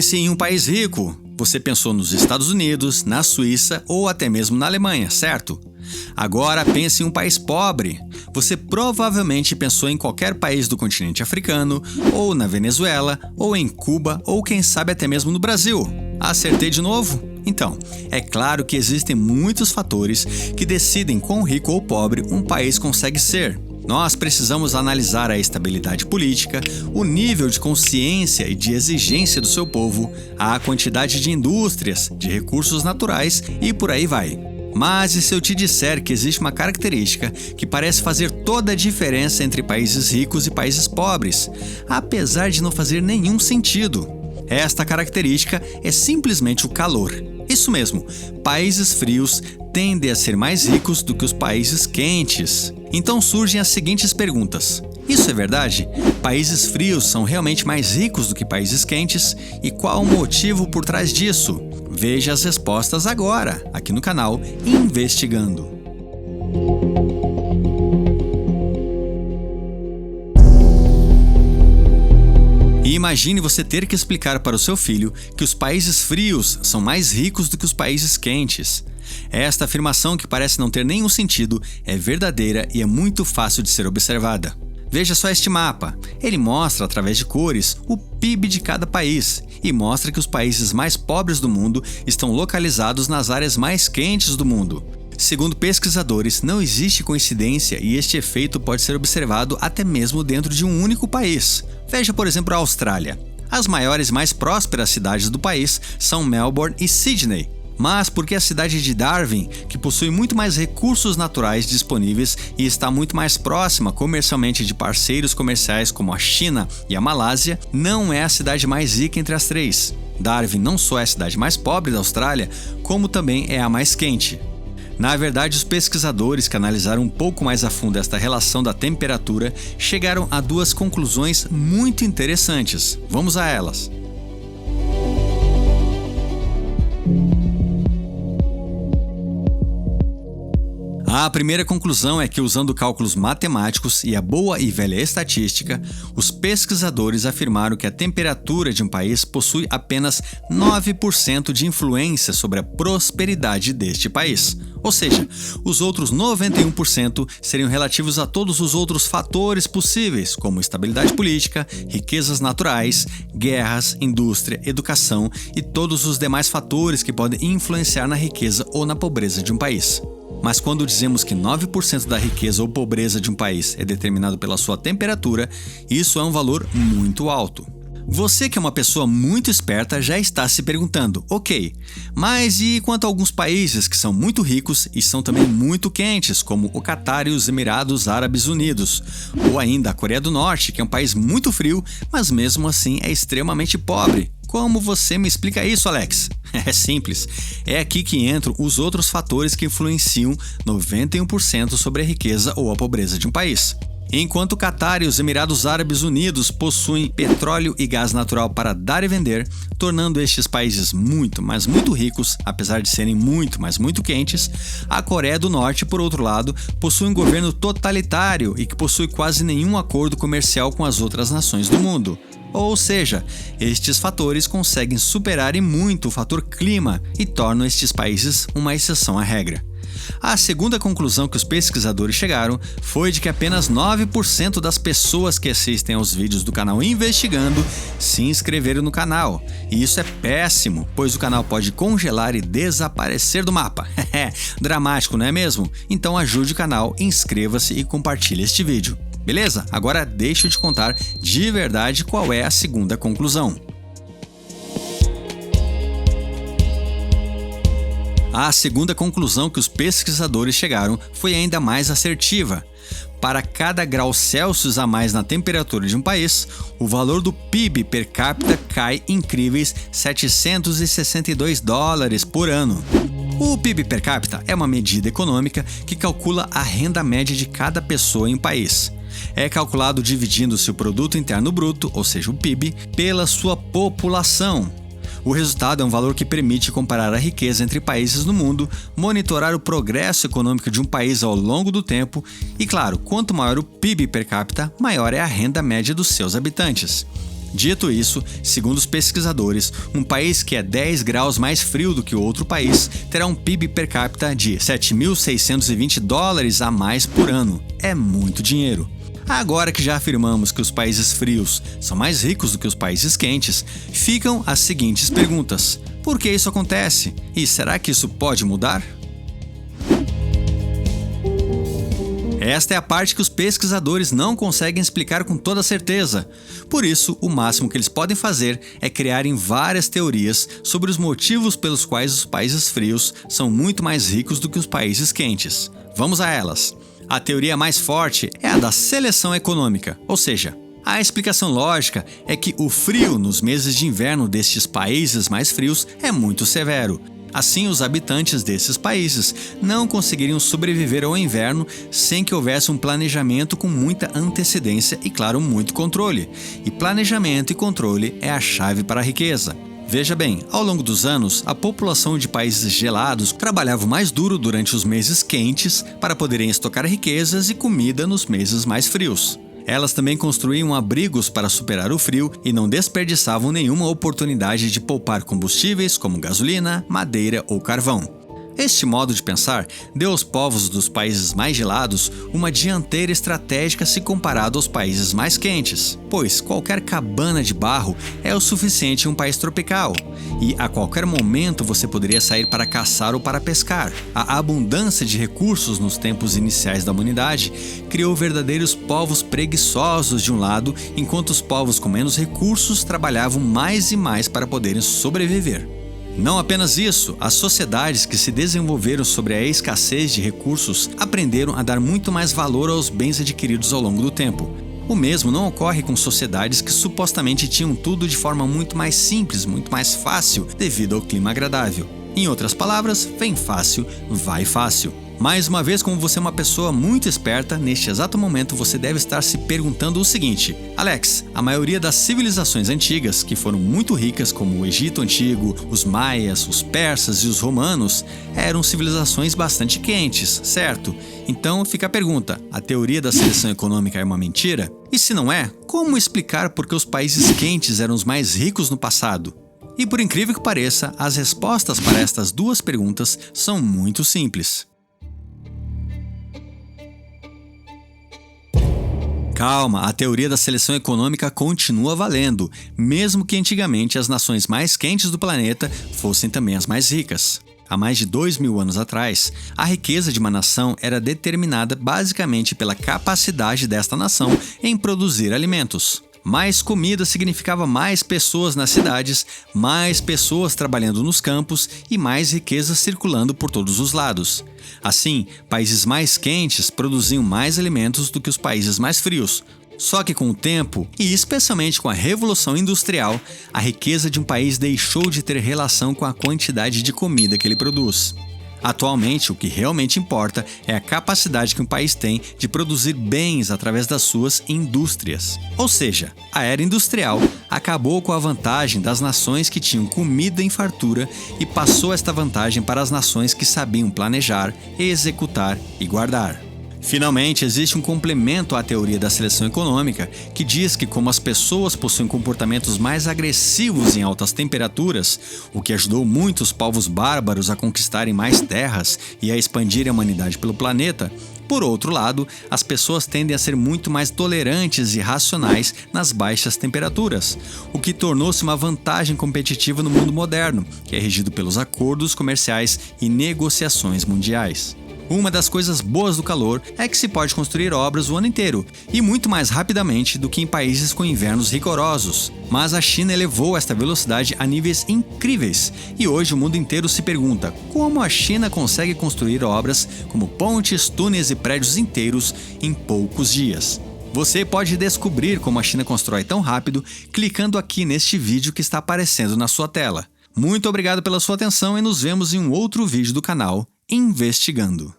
Pense em um país rico. Você pensou nos Estados Unidos, na Suíça ou até mesmo na Alemanha, certo? Agora pense em um país pobre. Você provavelmente pensou em qualquer país do continente africano, ou na Venezuela, ou em Cuba, ou quem sabe até mesmo no Brasil. Acertei de novo? Então, é claro que existem muitos fatores que decidem quão rico ou pobre um país consegue ser. Nós precisamos analisar a estabilidade política, o nível de consciência e de exigência do seu povo, a quantidade de indústrias, de recursos naturais e por aí vai. Mas e se eu te disser que existe uma característica que parece fazer toda a diferença entre países ricos e países pobres, apesar de não fazer nenhum sentido? Esta característica é simplesmente o calor. Isso mesmo, países frios tendem a ser mais ricos do que os países quentes. Então surgem as seguintes perguntas. Isso é verdade? Países frios são realmente mais ricos do que países quentes? E qual o motivo por trás disso? Veja as respostas agora, aqui no canal Investigando. E imagine você ter que explicar para o seu filho que os países frios são mais ricos do que os países quentes. Esta afirmação, que parece não ter nenhum sentido, é verdadeira e é muito fácil de ser observada. Veja só este mapa. Ele mostra, através de cores, o PIB de cada país e mostra que os países mais pobres do mundo estão localizados nas áreas mais quentes do mundo. Segundo pesquisadores, não existe coincidência e este efeito pode ser observado até mesmo dentro de um único país. Veja, por exemplo, a Austrália. As maiores e mais prósperas cidades do país são Melbourne e Sydney. Mas porque a cidade de Darwin, que possui muito mais recursos naturais disponíveis e está muito mais próxima comercialmente de parceiros comerciais como a China e a Malásia, não é a cidade mais rica entre as três. Darwin não só é a cidade mais pobre da Austrália, como também é a mais quente. Na verdade, os pesquisadores que analisaram um pouco mais a fundo esta relação da temperatura chegaram a duas conclusões muito interessantes. Vamos a elas. A primeira conclusão é que, usando cálculos matemáticos e a boa e velha estatística, os pesquisadores afirmaram que a temperatura de um país possui apenas 9% de influência sobre a prosperidade deste país. Ou seja, os outros 91% seriam relativos a todos os outros fatores possíveis, como estabilidade política, riquezas naturais, guerras, indústria, educação e todos os demais fatores que podem influenciar na riqueza ou na pobreza de um país. Mas quando dizemos que 9% da riqueza ou pobreza de um país é determinado pela sua temperatura, isso é um valor muito alto. Você, que é uma pessoa muito esperta, já está se perguntando, ok, mas e quanto a alguns países que são muito ricos e são também muito quentes, como o Catar e os Emirados Árabes Unidos, ou ainda a Coreia do Norte, que é um país muito frio, mas mesmo assim é extremamente pobre? Como você me explica isso, Alex? É simples. É aqui que entram os outros fatores que influenciam 91% sobre a riqueza ou a pobreza de um país. Enquanto o Catar e os Emirados Árabes Unidos possuem petróleo e gás natural para dar e vender, tornando estes países muito, mas muito ricos, apesar de serem muito, mas muito quentes, a Coreia do Norte, por outro lado, possui um governo totalitário e que possui quase nenhum acordo comercial com as outras nações do mundo. Ou seja, estes fatores conseguem superar em muito o fator clima e tornam estes países uma exceção à regra. A segunda conclusão que os pesquisadores chegaram foi de que apenas 9% das pessoas que assistem aos vídeos do canal Investigando se inscreveram no canal. E isso é péssimo, pois o canal pode congelar e desaparecer do mapa. Dramático, não é mesmo? Então ajude o canal, inscreva-se e compartilhe este vídeo. Beleza? Agora deixa eu te contar de verdade qual é a segunda conclusão. A segunda conclusão que os pesquisadores chegaram foi ainda mais assertiva. Para cada grau Celsius a mais na temperatura de um país, o valor do PIB per capita cai incríveis $762 por ano. O PIB per capita é uma medida econômica que calcula a renda média de cada pessoa em um país. É calculado dividindo-se o produto interno bruto, ou seja, o PIB, pela sua população. O resultado é um valor que permite comparar a riqueza entre países no mundo, monitorar o progresso econômico de um país ao longo do tempo e, claro, quanto maior o PIB per capita, maior é a renda média dos seus habitantes. Dito isso, segundo os pesquisadores, um país que é 10 graus mais frio do que outro país terá um PIB per capita de 7.620 dólares a mais por ano. É muito dinheiro. Agora que já afirmamos que os países frios são mais ricos do que os países quentes, ficam as seguintes perguntas: por que isso acontece? E será que isso pode mudar? Esta é a parte que os pesquisadores não conseguem explicar com toda certeza. Por isso, o máximo que eles podem fazer é criarem várias teorias sobre os motivos pelos quais os países frios são muito mais ricos do que os países quentes. Vamos a elas. A teoria mais forte é a da seleção econômica, ou seja, a explicação lógica é que o frio nos meses de inverno destes países mais frios é muito severo. Assim, os habitantes desses países não conseguiriam sobreviver ao inverno sem que houvesse um planejamento com muita antecedência e, claro, muito controle. E planejamento e controle é a chave para a riqueza. Veja bem, ao longo dos anos, a população de países gelados trabalhava mais duro durante os meses quentes para poderem estocar riquezas e comida nos meses mais frios. Elas também construíam abrigos para superar o frio e não desperdiçavam nenhuma oportunidade de poupar combustíveis como gasolina, madeira ou carvão. Este modo de pensar deu aos povos dos países mais gelados uma dianteira estratégica se comparado aos países mais quentes, pois qualquer cabana de barro é o suficiente em um país tropical, e a qualquer momento você poderia sair para caçar ou para pescar. A abundância de recursos nos tempos iniciais da humanidade criou verdadeiros povos preguiçosos de um lado, enquanto os povos com menos recursos trabalhavam mais e mais para poderem sobreviver. Não apenas isso, as sociedades que se desenvolveram sobre a escassez de recursos aprenderam a dar muito mais valor aos bens adquiridos ao longo do tempo. O mesmo não ocorre com sociedades que supostamente tinham tudo de forma muito mais simples, muito mais fácil, devido ao clima agradável. Em outras palavras, vem fácil, vai fácil. Mais uma vez, como você é uma pessoa muito esperta, neste exato momento você deve estar se perguntando o seguinte: Alex, a maioria das civilizações antigas, que foram muito ricas, como o Egito Antigo, os Maias, os Persas e os Romanos, eram civilizações bastante quentes, certo? Então fica a pergunta: a teoria da seleção econômica é uma mentira? E se não é, como explicar por que os países quentes eram os mais ricos no passado? E por incrível que pareça, as respostas para estas duas perguntas são muito simples. Calma, a teoria da seleção econômica continua valendo, mesmo que antigamente as nações mais quentes do planeta fossem também as mais ricas. Há mais de 2.000 anos atrás, a riqueza de uma nação era determinada basicamente pela capacidade desta nação em produzir alimentos. Mais comida significava mais pessoas nas cidades, mais pessoas trabalhando nos campos e mais riqueza circulando por todos os lados. Assim, países mais quentes produziam mais alimentos do que os países mais frios. Só que com o tempo, e especialmente com a Revolução Industrial, a riqueza de um país deixou de ter relação com a quantidade de comida que ele produz. Atualmente, o que realmente importa é a capacidade que um país tem de produzir bens através das suas indústrias. Ou seja, a era industrial acabou com a vantagem das nações que tinham comida em fartura e passou esta vantagem para as nações que sabiam planejar, executar e guardar. Finalmente, existe um complemento à teoria da seleção econômica que diz que, como as pessoas possuem comportamentos mais agressivos em altas temperaturas, o que ajudou muitos povos bárbaros a conquistarem mais terras e a expandirem a humanidade pelo planeta, por outro lado, as pessoas tendem a ser muito mais tolerantes e racionais nas baixas temperaturas, o que tornou-se uma vantagem competitiva no mundo moderno, que é regido pelos acordos comerciais e negociações mundiais. Uma das coisas boas do calor é que se pode construir obras o ano inteiro, e muito mais rapidamente do que em países com invernos rigorosos. Mas a China elevou esta velocidade a níveis incríveis, e hoje o mundo inteiro se pergunta como a China consegue construir obras como pontes, túneis e prédios inteiros em poucos dias. Você pode descobrir como a China constrói tão rápido clicando aqui neste vídeo que está aparecendo na sua tela. Muito obrigado pela sua atenção e nos vemos em um outro vídeo do canal Investigando.